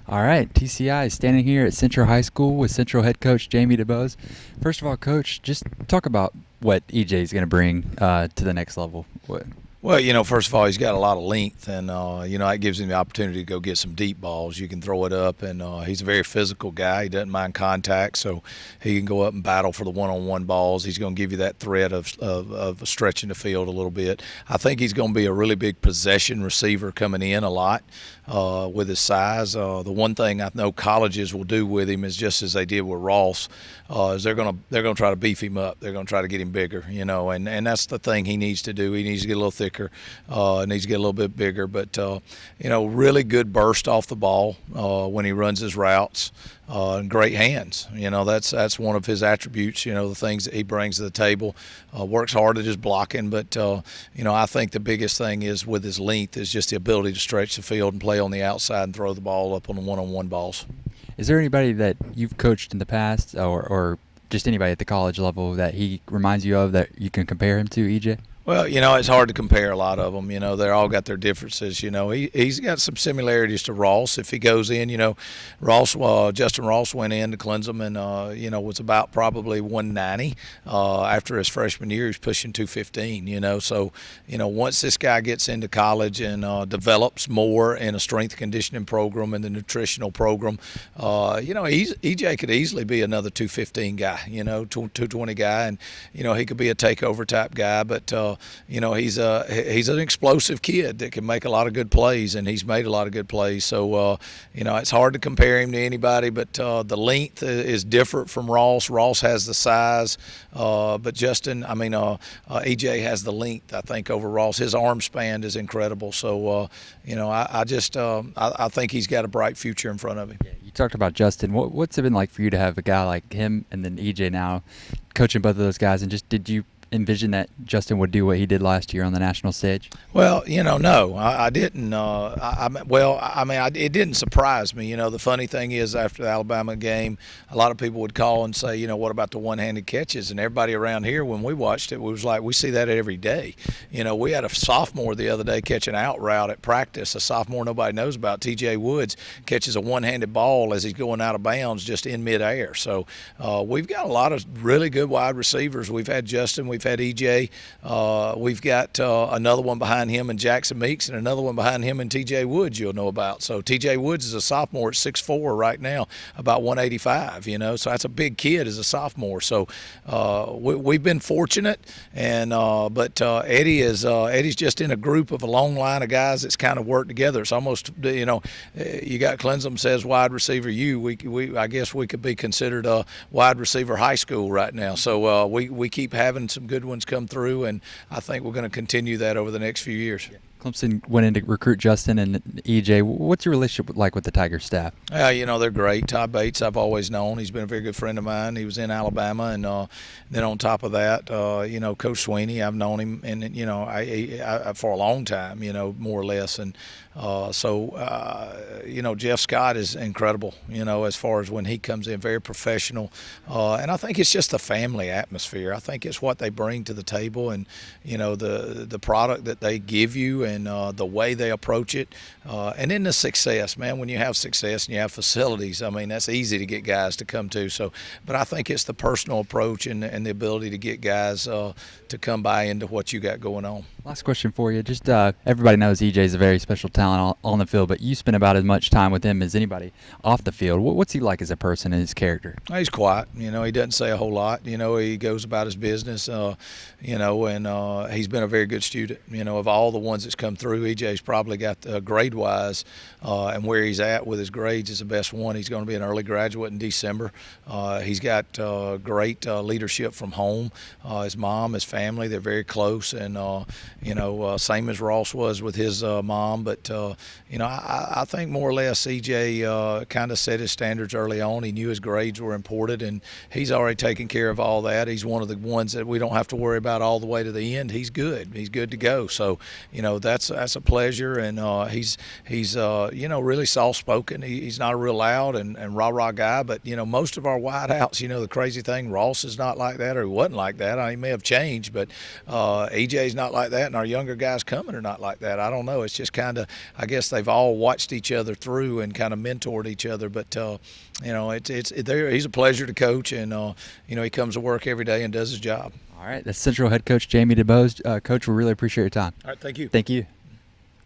All right, TCI is standing here at Central High School with Central head coach Jamie DuBose. First of all, coach, just talk about what EJ is going to bring to the next level. What? Well, first of all, he's got a lot of length, and that gives him the opportunity to go get some deep balls. You can throw it up, and he's a very physical guy. He doesn't mind contact, so he can go up and battle for the one-on-one balls. He's going to give you that threat of stretching the field a little bit. I think he's going to be a really big possession receiver coming in a lot with his size. The one thing I know colleges will do with him is just as they did with Ross, is they're going to try to beef him up. They're going to try to get him bigger, and that's the thing he needs to do. He needs to get a little thicker. Needs to get a little bit bigger, but really good burst off the ball when he runs his routes, and great hands. That's one of his attributes. The things that he brings to the table. Works hard at his blocking, but I think the biggest thing is with his length is just the ability to stretch the field and play on the outside and throw the ball up on the one-on-one balls. Is there anybody that you've coached in the past, or just anybody at the college level that he reminds you of that you can compare him to, EJ? Well, it's hard to compare a lot of them. They're all got their differences. He's got some similarities to Ross. If he goes in, Justyn Ross went in to cleanse him and, was about probably 190. After his freshman year, he's pushing 215, So, once this guy gets into college and develops more in a strength conditioning program and the nutritional program, EJ could easily be another 215 guy, 220 guy. And, he could be a takeover type guy, but, he's an explosive kid that can make a lot of good plays, and he's made a lot of good plays. So, it's hard to compare him to anybody, but the length is different from Ross. Ross has the size, but EJ has the length, I think, over Ross. His arm span is incredible. So, I think he's got a bright future in front of him. Yeah, you talked about Justyn. What's it been like for you to have a guy like him and then EJ now coaching both of those guys? And just did you envision that Justyn would do what he did last year on the national stage? Well, no, I didn't. It didn't surprise me. The funny thing is, after the Alabama game, a lot of people would call and say, what about the one-handed catches? And everybody around here, when we watched it, was like, we see that every day. We had a sophomore the other day catch an out route at practice. A sophomore nobody knows about, T.J. Woods, catches a one-handed ball as he's going out of bounds just in midair. So we've got a lot of really good wide receivers. We've had Justyn. We've had EJ. We've got another one behind him and Jackson Meeks, and another one behind him and T.J. Woods you'll know about. So T.J. Woods is a sophomore at 6'4" right now, about 185, So that's a big kid as a sophomore. So we've been fortunate, and but Eddie's just in a group of a long line of guys that's kind of worked together. It's almost, you got Clemson says wide receiver I guess we could be considered a wide receiver high school right now. So we keep having some good ones come through, and I think we're going to continue that over the next few years. Clemson went in to recruit Justyn and EJ. What's your relationship like with the Tiger staff? They're great. Todd Bates, I've always known. He's been a very good friend of mine. He was in Alabama, and then on top of that, Coach Sweeney, I've known him, and I for a long time, more or less, and Jeff Scott is incredible, as far as when he comes in, very professional, and I think it's just the family atmosphere. I think it's what they bring to the table, and the product that they give you, and the way they approach it, and then the success, man. When you have success and you have facilities, that's easy to get guys to come to. So, but I think it's the personal approach and the ability to get guys to come buy into what you got going on. Last question for you. Just everybody knows EJ is a very special talent on the field, but you spend about as much time with him as anybody off the field. What's he like as a person and his character? He's quiet. He doesn't say a whole lot. He goes about his business. And he's been a very good student. Of all the ones that's come through, EJ's probably got grade-wise and where he's at with his grades is the best one. He's going to be an early graduate in December. He's got great leadership from home. His mom, his family, they're very close, and same as Ross was with his mom. But I think more or less EJ kind of set his standards early on. He knew his grades were important, and he's already taken care of all that. He's one of the ones that we don't have to worry about all the way to the end. He's good. He's good to go. So that's a pleasure. And he's really soft spoken. He's not a real loud and rah rah guy. But most of our wideouts, the crazy thing, Ross is not like that, or he wasn't like that. He may have changed, but EJ's not like that, and our younger guys coming are not like that. I don't know. It's just kind of, I guess they've all watched each other through and kind of mentored each other. But he's a pleasure to coach, and he comes to work every day and does his job. All right, that's Central head coach Jamie DuBose. Coach, we really appreciate your time. All right, thank you. Thank you.